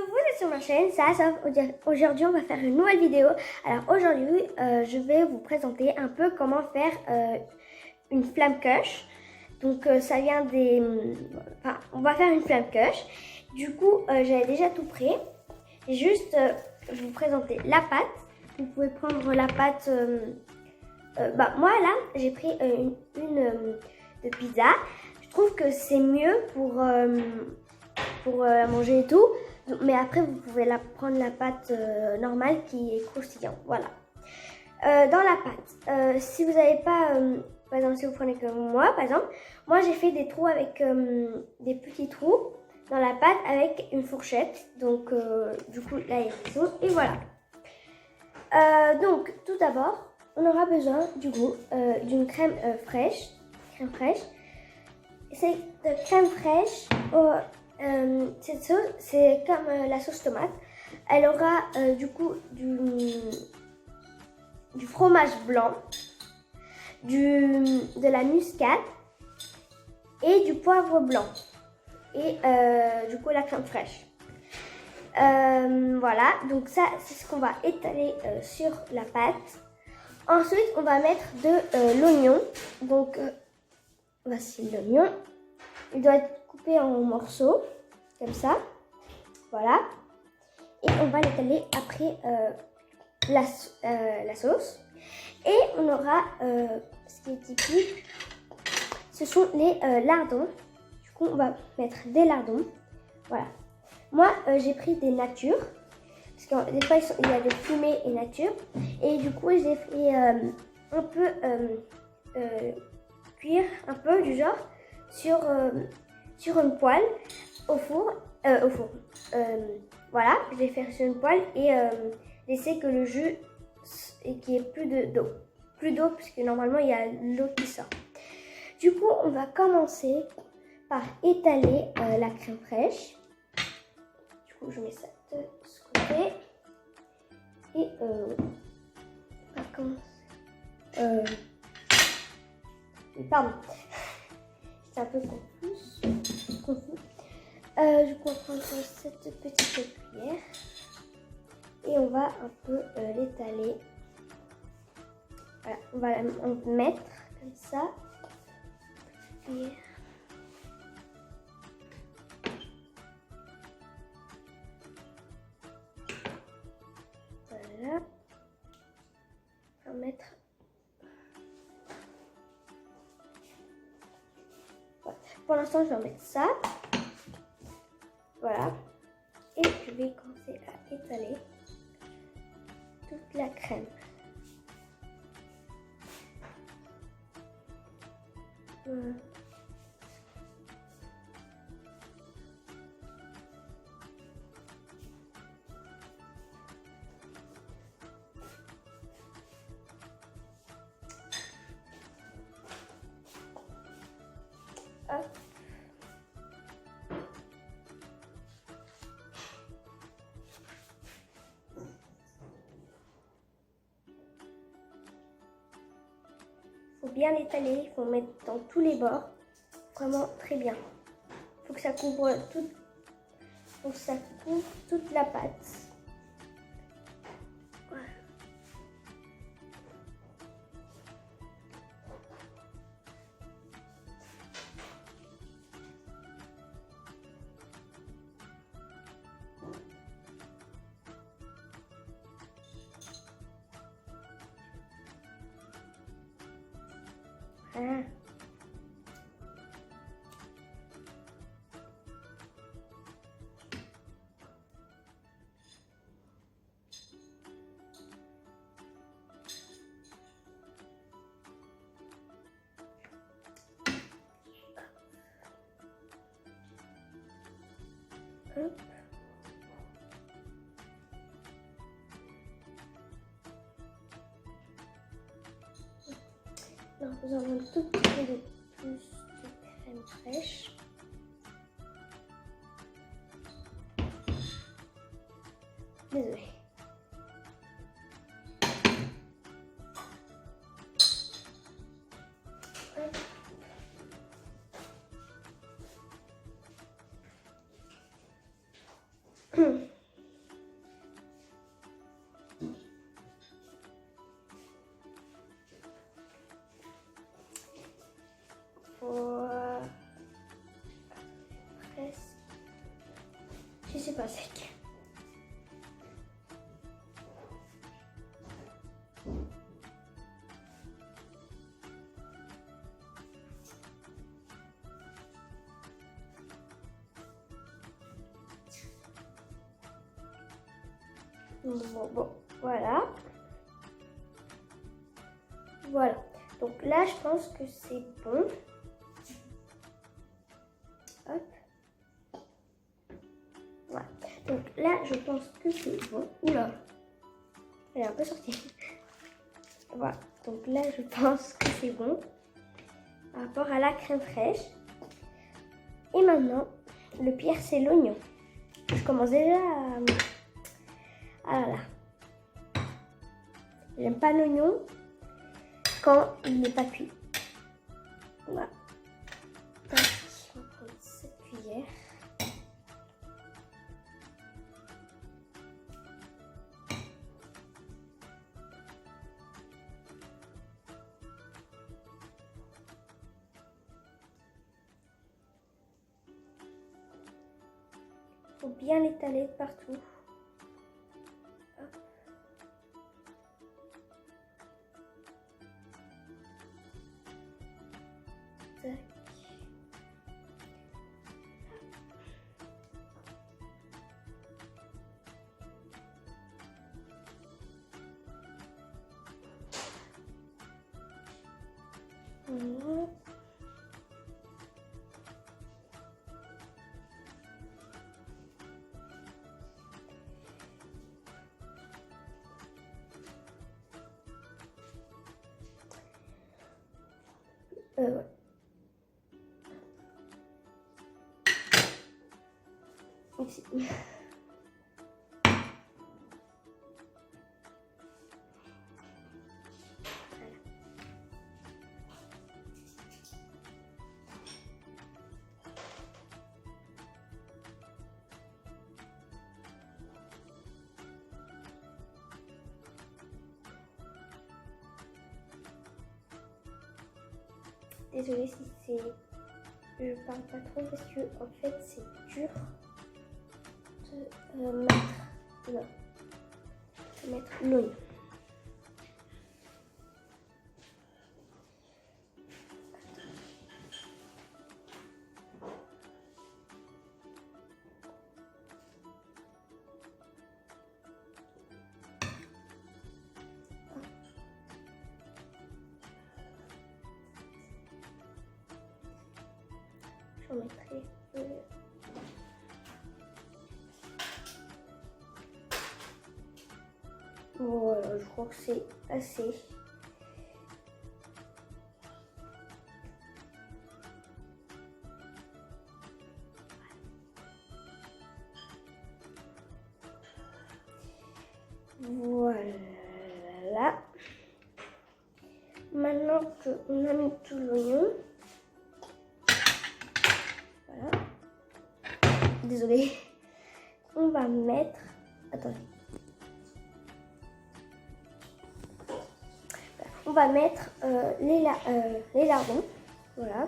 vous êtes sur ma chaîne, aujourd'hui on va faire une nouvelle vidéo. Alors aujourd'hui je vais vous présenter un peu comment faire une flamme kush. Donc ça vient des... Enfin on va faire une flamme kush. Du coup j'avais déjà tout prêt. Et juste je vais vous présenter la pâte. Vous pouvez prendre la pâte... moi là j'ai pris une de pizza. Je trouve que c'est mieux pour manger et tout. Mais après, vous pouvez prendre la pâte normale qui est croustillante. Voilà. Dans la pâte, si vous n'avez pas, par exemple, si vous prenez comme moi, par exemple, moi j'ai fait des trous avec des petits trous dans la pâte avec une fourchette. Donc, du coup, là, il y a des trous. Et voilà. Donc, tout d'abord, on aura besoin du coup d'une crème fraîche. Crème fraîche. Cette crème fraîche, cette sauce, c'est comme la sauce tomate. Elle aura du coup du fromage blanc, de la muscade et du poivre blanc. Et du coup la crème fraîche. Voilà, donc ça c'est ce qu'on va étaler sur la pâte. Ensuite on va mettre de l'oignon. Donc voici l'oignon. Il doit être coupé en morceaux, comme ça. Voilà. Et on va l'étaler après la sauce. Et on aura, ce qui est typique, ce sont les lardons. Du coup, on va mettre des lardons. Voilà. Moi, j'ai pris des natures. Parce que des fois, il y a des fumées et nature. Et du coup, j'ai fait un peu cuire, un peu du genre, sur une poêle au four. Voilà, je vais faire sur une poêle et laisser que le jus et qu'il n'y ait plus d'eau. Plus d'eau parce que normalement il y a l'eau qui sort. Du coup, on va commencer par étaler la crème fraîche. Du coup, je mets ça de ce côté. Et on va commencer. Pardon. C'est un peu confus. Du coup, on va prendre cette petite cuillère et on va un peu l'étaler. Voilà, on va la mettre comme ça. Et voilà. On va mettre. Voilà. Pour l'instant, je vais mettre ça. Voilà. Et je vais commencer à étaler toute la crème. Voilà. Hop. Faut bien l'étaler, il faut mettre dans tous les bords, vraiment très bien. Faut que ça couvre toute la pâte. Voilà. Voilà. Hop. Alors, nous avons un tout petit peu de plus de crème fraîche. Désolée. Hop. Voilà. Presque. Je sais pas sec. Bon, voilà. Voilà. Donc là, je pense que c'est bon. Hop. Voilà. Donc là, je pense que c'est bon. Oula. Elle est un peu sortie. Voilà. Donc là, je pense que c'est bon. Par rapport à la crème fraîche. Et maintenant, le pire, c'est l'oignon. Je commence déjà à... Ah là là. J'aime pas l'oignon quand il n'est pas cuit. Voilà. Tac, on va prendre cette cuillère. Faut bien l'étaler partout. Hop. Tac. Voilà. Ouais. Ici. Désolée si c'est... Je parle pas trop parce que en fait c'est dur de mettre l'oignon. J'en mettrai voilà, je crois que c'est assez. Voilà. Maintenant qu'on a mis tout l'oignon, voilà. Désolée. On va mettre... Attendez. On va mettre les lardons. Voilà.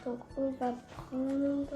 Donc on va prendre...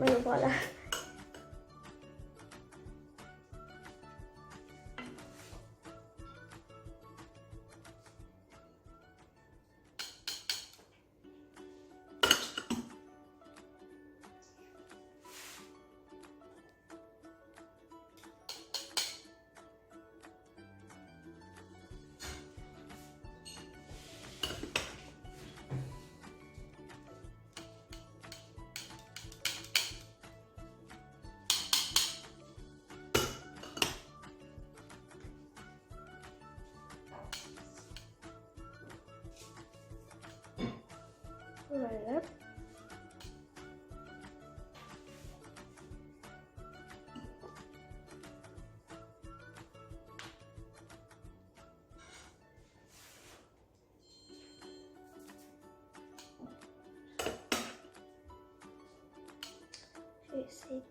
Voilà. Voilà. Je vais essayer.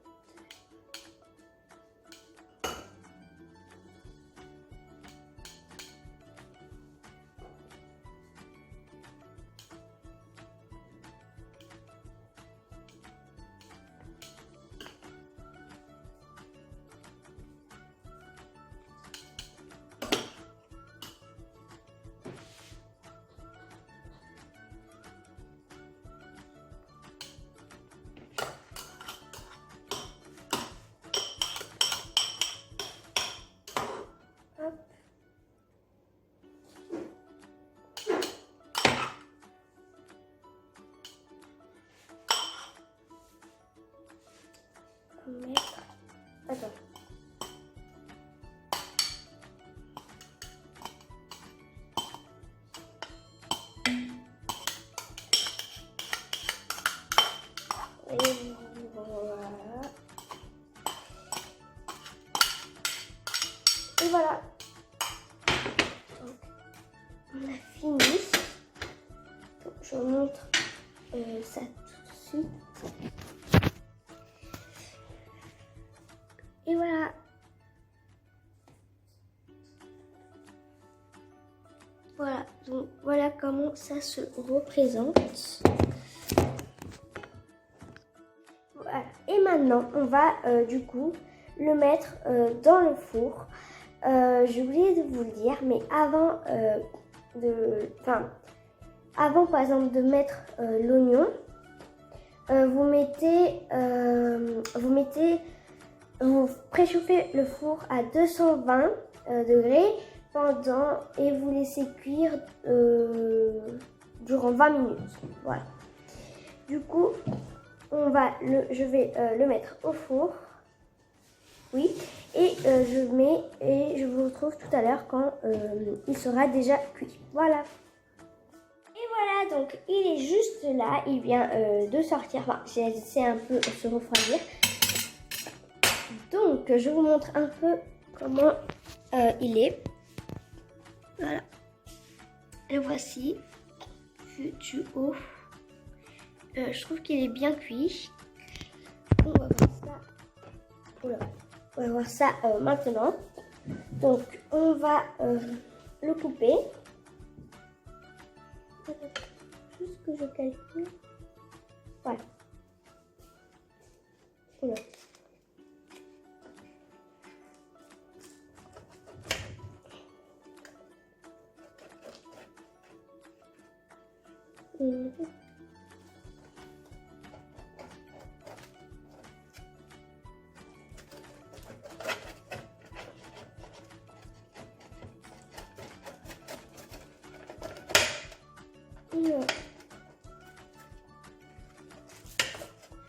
Mettre. Attends. Et voilà. Et voilà. Donc, on a fini. Donc, je vous montre ça tout de suite. Et voilà. Voilà, donc voilà comment ça se représente. Voilà. Et maintenant, on va du coup le mettre dans le four. J'ai oublié de vous le dire, mais avant par exemple de mettre l'oignon, vous préchauffez le four à 220 degrés et vous laissez cuire durant 20 minutes. Voilà. Du coup, je vais le mettre au four. Oui. Et je vous retrouve tout à l'heure quand il sera déjà cuit. Voilà. Et voilà, donc il est juste là. Il vient de sortir. Enfin, c'est un peu se refroidir. Donc, je vous montre un peu comment il est. Voilà. Le voici, vu du haut. Je trouve qu'il est bien cuit. On va voir ça. Oula. On va voir ça maintenant. Donc, on va le couper. Juste que je calcule. Voilà. Oula.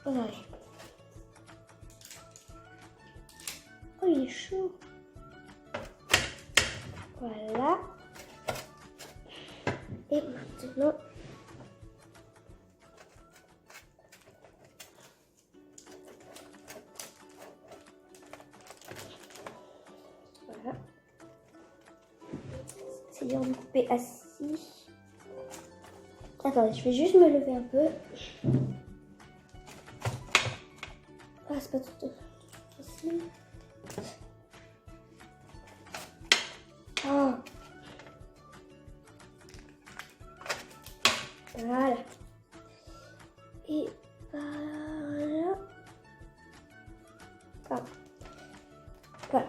Voilà. Oh, il est chaud. Voilà. Et maintenant, voilà. Essayons de couper assis. Attendez, je vais juste me lever un peu. Ah, c'est pas tout facile. Oh. Voilà. Et voilà. Pardon. Voilà.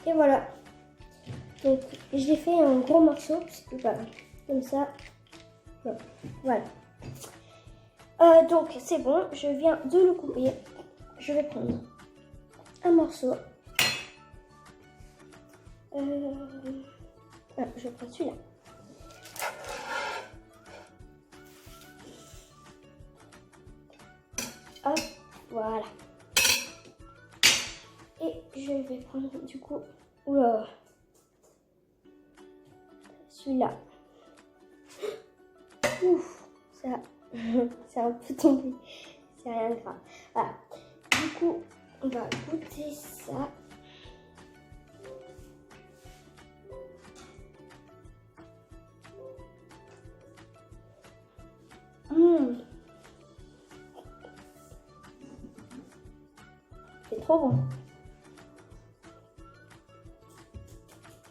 Et voilà. Donc, je l'ai fait en gros morceaux, puisque voilà, comme ça. Voilà. Donc, c'est bon, je viens de le couper. Je vais prendre un morceau. Je prends celui-là. Hop, voilà. Et je vais prendre du coup, oula, celui-là. Ouf, ça, c'est un peu tombé. C'est rien de grave. Voilà. Du coup, on va goûter ça. C'est trop bon.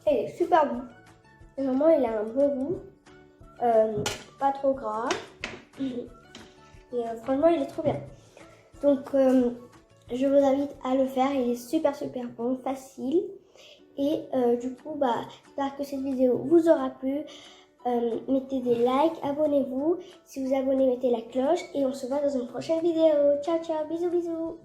Il est super bon. Vraiment, il a un bon goût. Pas trop gras. Et franchement, il est trop bien. Donc, je vous invite à le faire. Il est super bon, facile. Et du coup, j'espère que cette vidéo vous aura plu. Mettez des likes, abonnez-vous. Si vous abonnez, mettez la cloche. Et on se voit dans une prochaine vidéo. Ciao, ciao, bisous, bisous.